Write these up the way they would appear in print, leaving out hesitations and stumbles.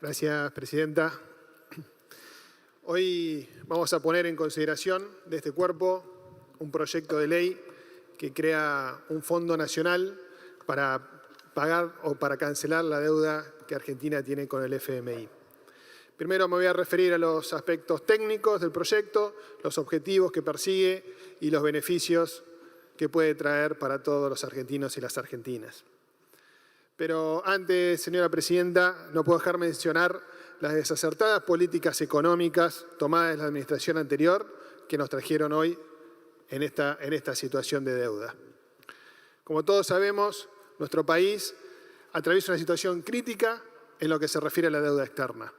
Gracias, Presidenta. Hoy vamos a poner en consideración de este cuerpo un proyecto de ley que crea un fondo nacional para pagar o para cancelar la deuda que Argentina tiene con el FMI. Primero me voy a referir a los aspectos técnicos del proyecto, los objetivos que persigue y los beneficios que puede traer para todos los argentinos y las argentinas. Pero antes, señora Presidenta, no puedo dejar de mencionar las desacertadas políticas económicas tomadas en la administración anterior que nos trajeron hoy en esta situación de deuda. Como todos sabemos, nuestro país atraviesa una situación crítica en lo que se refiere a la deuda externa.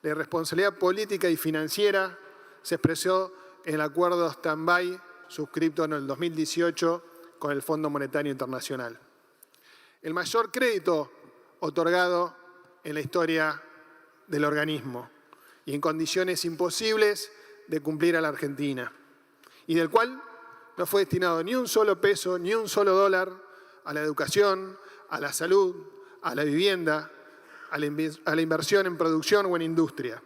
La irresponsabilidad política y financiera se expresó en el acuerdo stand-by suscrito en el 2018 con el Fondo Monetario Internacional. El mayor crédito otorgado en la historia del organismo y en condiciones imposibles de cumplir a la Argentina, y del cual no fue destinado ni un solo peso, ni un solo dólar a la educación, a la salud, a la vivienda, a la inversión en producción o en industria.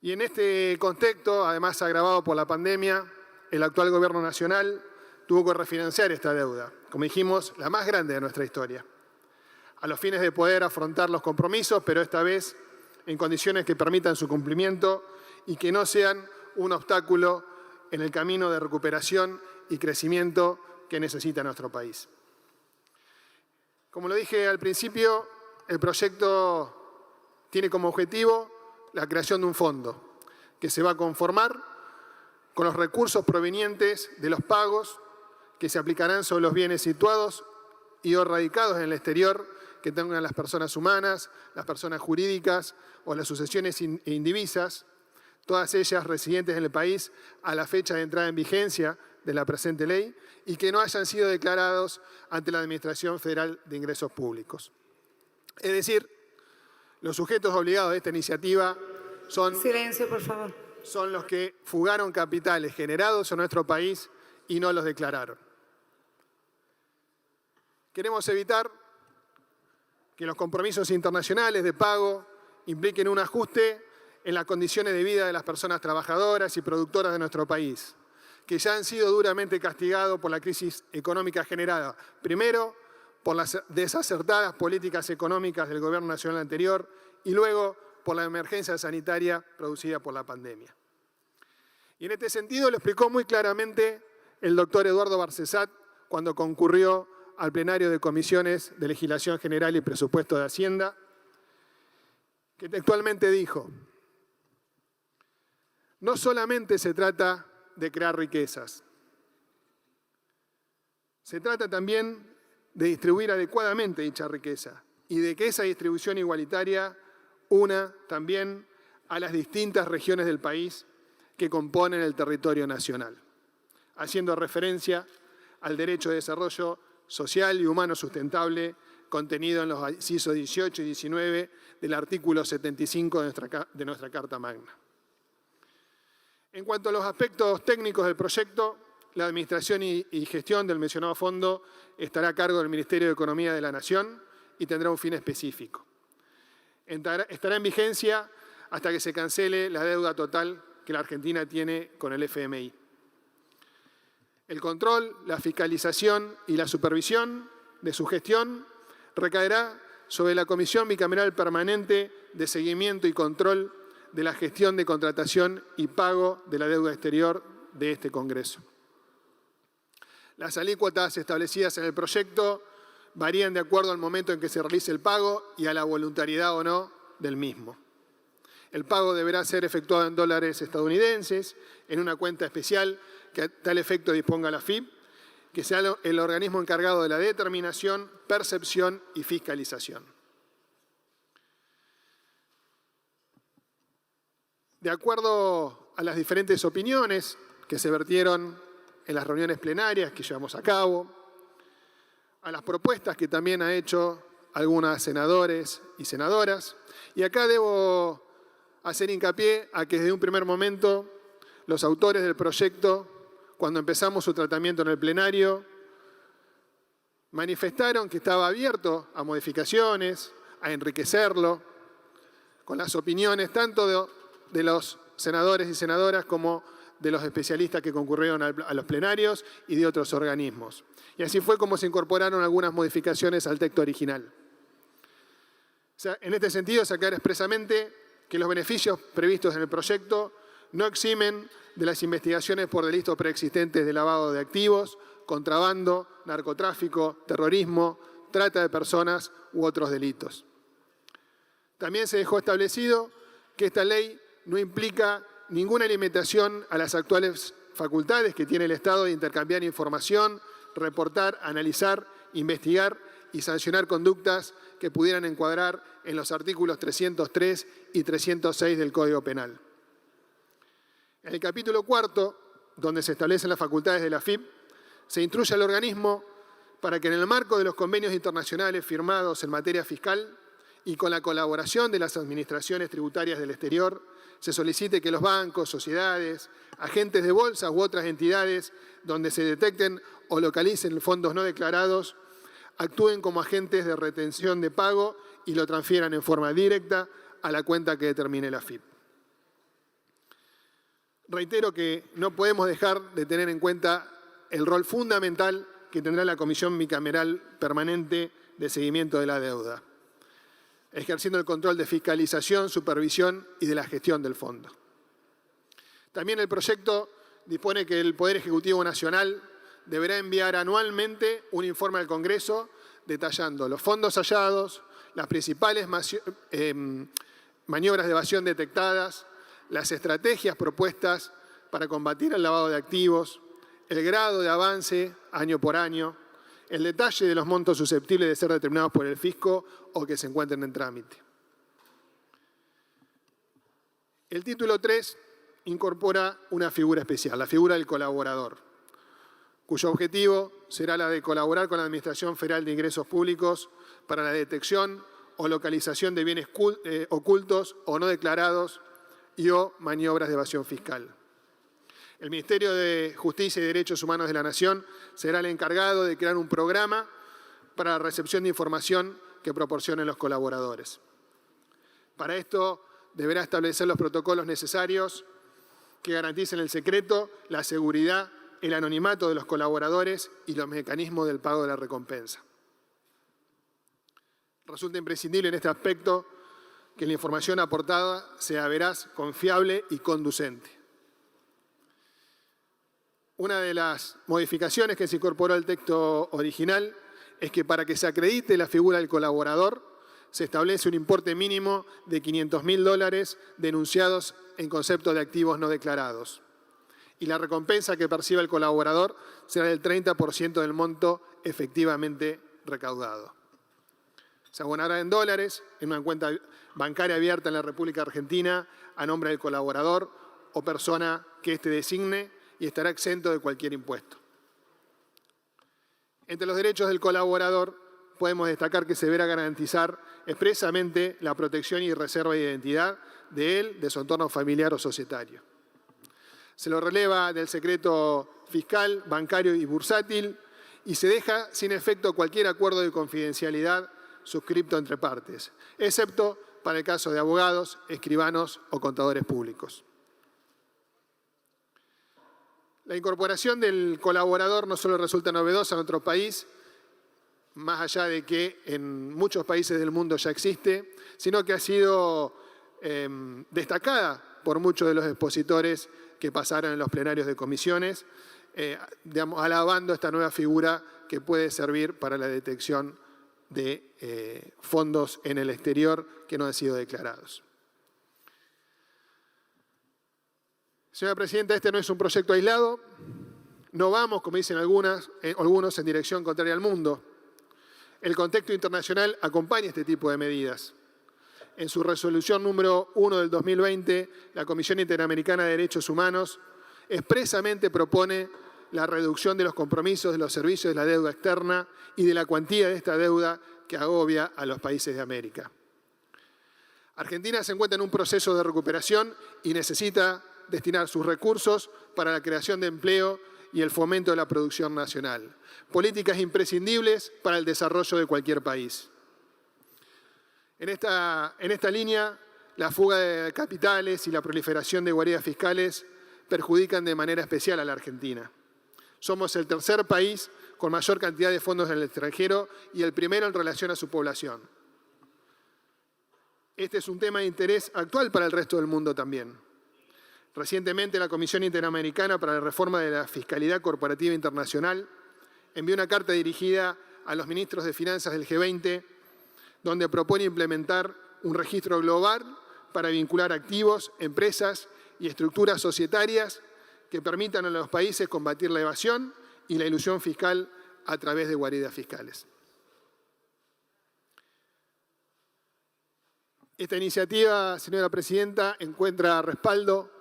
Y en este contexto, además agravado por la pandemia, el actual Gobierno Nacional tuvo que refinanciar esta deuda, como dijimos, la más grande de nuestra historia, a los fines de poder afrontar los compromisos, pero esta vez en condiciones que permitan su cumplimiento y que no sean un obstáculo en el camino de recuperación y crecimiento que necesita nuestro país. Como lo dije al principio, el proyecto tiene como objetivo la creación de un fondo que se va a conformar con los recursos provenientes de los pagos que se aplicarán sobre los bienes situados y o radicados en el exterior que tengan las personas humanas, las personas jurídicas o las sucesiones indivisas, todas ellas residentes en el país a la fecha de entrada en vigencia de la presente ley y que no hayan sido declarados ante la Administración Federal de Ingresos Públicos. Es decir, los sujetos obligados de esta iniciativa son, silencio, por favor, son los que fugaron capitales generados en nuestro país y no los declararon. Queremos evitar que los compromisos internacionales de pago impliquen un ajuste en las condiciones de vida de las personas trabajadoras y productoras de nuestro país, que ya han sido duramente castigados por la crisis económica generada, primero por las desacertadas políticas económicas del Gobierno Nacional anterior y luego por la emergencia sanitaria producida por la pandemia. Y en este sentido lo explicó muy claramente el doctor Eduardo Barcesat cuando concurrió al plenario de Comisiones de Legislación General y Presupuesto de Hacienda, que textualmente dijo: no solamente se trata de crear riquezas, se trata también de distribuir adecuadamente dicha riqueza y de que esa distribución igualitaria una también a las distintas regiones del país que componen el territorio nacional, haciendo referencia al derecho de desarrollo social y humano sustentable contenido en los incisos 18 y 19 del artículo 75 de nuestra Carta Magna. En cuanto a los aspectos técnicos del proyecto, la administración y gestión del mencionado fondo estará a cargo del Ministerio de Economía de la Nación y tendrá un fin específico. Estará en vigencia hasta que se cancele la deuda total que la Argentina tiene con el FMI. El control, la fiscalización y la supervisión de su gestión recaerá sobre la Comisión Bicameral Permanente de Seguimiento y Control de la Gestión de Contratación y Pago de la Deuda Exterior de este Congreso. Las alícuotas establecidas en el proyecto varían de acuerdo al momento en que se realice el pago y a la voluntariedad o no del mismo. El pago deberá ser efectuado en dólares estadounidenses, en una cuenta especial que a tal efecto disponga la FIP, que sea el organismo encargado de la determinación, percepción y fiscalización. De acuerdo a las diferentes opiniones que se vertieron en las reuniones plenarias que llevamos a cabo, a las propuestas que también han hecho algunos senadores y senadoras, y acá debo hacer hincapié a que desde un primer momento los autores del proyecto, cuando empezamos su tratamiento en el plenario, manifestaron que estaba abierto a modificaciones, a enriquecerlo con las opiniones tanto de los senadores y senadoras como de los especialistas que concurrieron a los plenarios y de otros organismos. Y así fue como se incorporaron algunas modificaciones al texto original. En este sentido, se aclara expresamente que los beneficios previstos en el proyecto no eximen de las investigaciones por delitos preexistentes de lavado de activos, contrabando, narcotráfico, terrorismo, trata de personas u otros delitos. También se dejó establecido que esta ley no implica ninguna limitación a las actuales facultades que tiene el Estado de intercambiar información, reportar, analizar, investigar y sancionar conductas que pudieran encuadrar en los artículos 303 y 306 del Código Penal. En el capítulo 4, donde se establecen las facultades de la AFIP, se instruye al organismo para que en el marco de los convenios internacionales firmados en materia fiscal y con la colaboración de las administraciones tributarias del exterior, se solicite que los bancos, sociedades, agentes de bolsa u otras entidades donde se detecten o localicen fondos no declarados actúen como agentes de retención de pago y lo transfieran en forma directa a la cuenta que determine la AFIP. Reitero que no podemos dejar de tener en cuenta el rol fundamental que tendrá la Comisión Bicameral Permanente de Seguimiento de la Deuda, ejerciendo el control de fiscalización, supervisión y de la gestión del fondo. También el proyecto dispone que el Poder Ejecutivo Nacional deberá enviar anualmente un informe al Congreso detallando los fondos hallados, las principales maniobras de evasión detectadas, las estrategias propuestas para combatir el lavado de activos, el grado de avance año por año, el detalle de los montos susceptibles de ser determinados por el fisco o que se encuentren en trámite. El título 3 incorpora una figura especial, la figura del colaborador, cuyo objetivo será la de colaborar con la Administración Federal de Ingresos Públicos para la detección o localización de bienes ocultos o no declarados y o maniobras de evasión fiscal. El Ministerio de Justicia y Derechos Humanos de la Nación será el encargado de crear un programa para la recepción de información que proporcionen los colaboradores. Para esto deberá establecer los protocolos necesarios que garanticen el secreto, la seguridad, el anonimato de los colaboradores y los mecanismos del pago de la recompensa. Resulta imprescindible en este aspecto que la información aportada sea veraz, confiable y conducente. Una de las modificaciones que se incorporó al texto original es que para que se acredite la figura del colaborador se establece un importe mínimo de $500.000 denunciados en concepto de activos no declarados. Y la recompensa que perciba el colaborador será del 30% del monto efectivamente recaudado. Se abonará en dólares en una cuenta bancaria abierta en la República Argentina a nombre del colaborador o persona que éste designe y estará exento de cualquier impuesto. Entre los derechos del colaborador podemos destacar que se deberá garantizar expresamente la protección y reserva de identidad de él, de su entorno familiar o societario. Se lo releva del secreto fiscal, bancario y bursátil y se deja sin efecto cualquier acuerdo de confidencialidad suscripto entre partes, excepto para el caso de abogados, escribanos o contadores públicos. La incorporación del colaborador no solo resulta novedosa en otro país, más allá de que en muchos países del mundo ya existe, sino que ha sido destacada por muchos de los expositores que pasaron en los plenarios de comisiones, alabando esta nueva figura que puede servir para la detección de fondos en el exterior que no han sido declarados. Señora Presidenta, este no es un proyecto aislado. No vamos, como dicen algunos, en dirección contraria al mundo. El contexto internacional acompaña este tipo de medidas. En su resolución número 1 del 2020, la Comisión Interamericana de Derechos Humanos expresamente propone la reducción de los compromisos de los servicios de la deuda externa y de la cuantía de esta deuda que agobia a los países de América. Argentina se encuentra en un proceso de recuperación y necesita destinar sus recursos para la creación de empleo y el fomento de la producción nacional. Políticas imprescindibles para el desarrollo de cualquier país. En esta línea, la fuga de capitales y la proliferación de guaridas fiscales perjudican de manera especial a la Argentina. Somos el tercer país con mayor cantidad de fondos en el extranjero y el primero en relación a su población. Este es un tema de interés actual para el resto del mundo también. Recientemente, la Comisión Interamericana para la Reforma de la Fiscalidad Corporativa Internacional envió una carta dirigida a los ministros de Finanzas del G20, donde propone implementar un registro global para vincular activos, empresas y estructuras societarias que permitan a los países combatir la evasión y la elusión fiscal a través de guaridas fiscales. Esta iniciativa, señora Presidenta, encuentra respaldo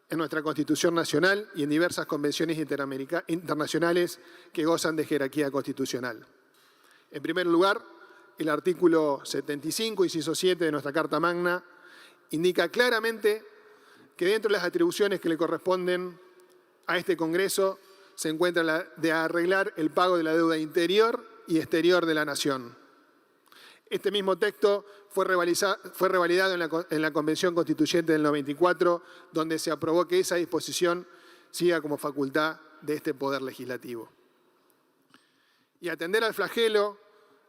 en nuestra Constitución Nacional y en diversas convenciones internacionales que gozan de jerarquía constitucional. En primer lugar, el artículo 75, inciso 7 de nuestra Carta Magna, indica claramente que dentro de las atribuciones que le corresponden a este Congreso se encuentra la de arreglar el pago de la deuda interior y exterior de la nación. Este mismo texto fue revalidado en la Convención Constituyente del 94, donde se aprobó que esa disposición siga como facultad de este Poder Legislativo. Y atender al flagelo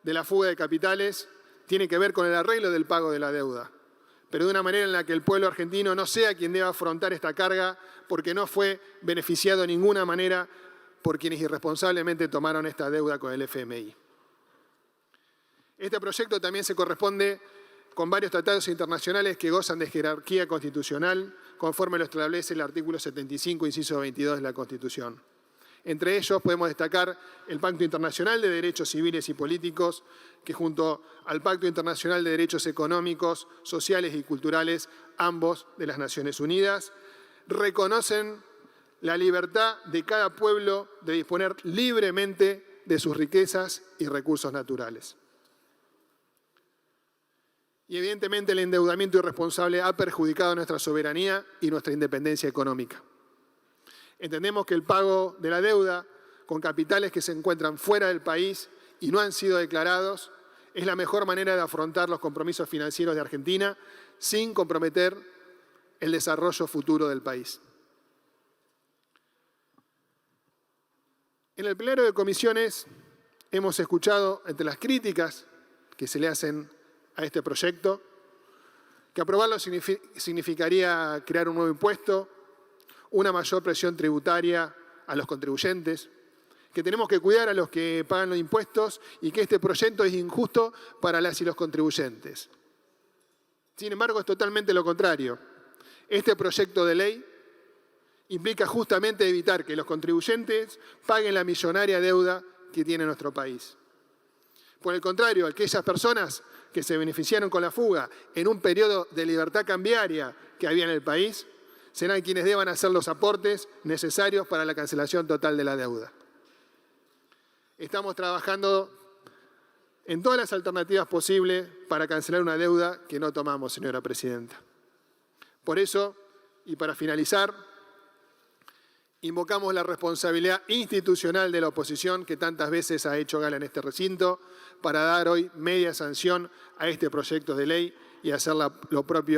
de la fuga de capitales tiene que ver con el arreglo del pago de la deuda, pero de una manera en la que el pueblo argentino no sea quien deba afrontar esta carga porque no fue beneficiado de ninguna manera por quienes irresponsablemente tomaron esta deuda con el FMI. Este proyecto también se corresponde con varios tratados internacionales que gozan de jerarquía constitucional, conforme lo establece el artículo 75, inciso 22 de la Constitución. Entre ellos podemos destacar el Pacto Internacional de Derechos Civiles y Políticos, que junto al Pacto Internacional de Derechos Económicos, Sociales y Culturales, ambos de las Naciones Unidas, reconocen la libertad de cada pueblo de disponer libremente de sus riquezas y recursos naturales. Y evidentemente el endeudamiento irresponsable ha perjudicado nuestra soberanía y nuestra independencia económica. Entendemos que el pago de la deuda con capitales que se encuentran fuera del país y no han sido declarados es la mejor manera de afrontar los compromisos financieros de Argentina sin comprometer el desarrollo futuro del país. En el plenario de comisiones hemos escuchado, entre las críticas que se le hacen a este proyecto, que aprobarlo significaría crear un nuevo impuesto, una mayor presión tributaria a los contribuyentes, que tenemos que cuidar a los que pagan los impuestos y que este proyecto es injusto para las y los contribuyentes. Sin embargo, es totalmente lo contrario. Este proyecto de ley implica justamente evitar que los contribuyentes paguen la millonaria deuda que tiene nuestro país. Por el contrario, aquellas personas que se beneficiaron con la fuga en un periodo de libertad cambiaria que había en el país, serán quienes deban hacer los aportes necesarios para la cancelación total de la deuda. Estamos trabajando en todas las alternativas posibles para cancelar una deuda que no tomamos, señora Presidenta. Por eso, y para finalizar, invocamos la responsabilidad institucional de la oposición que tantas veces ha hecho gala en este recinto para dar hoy media sanción a este proyecto de ley y hacer lo propio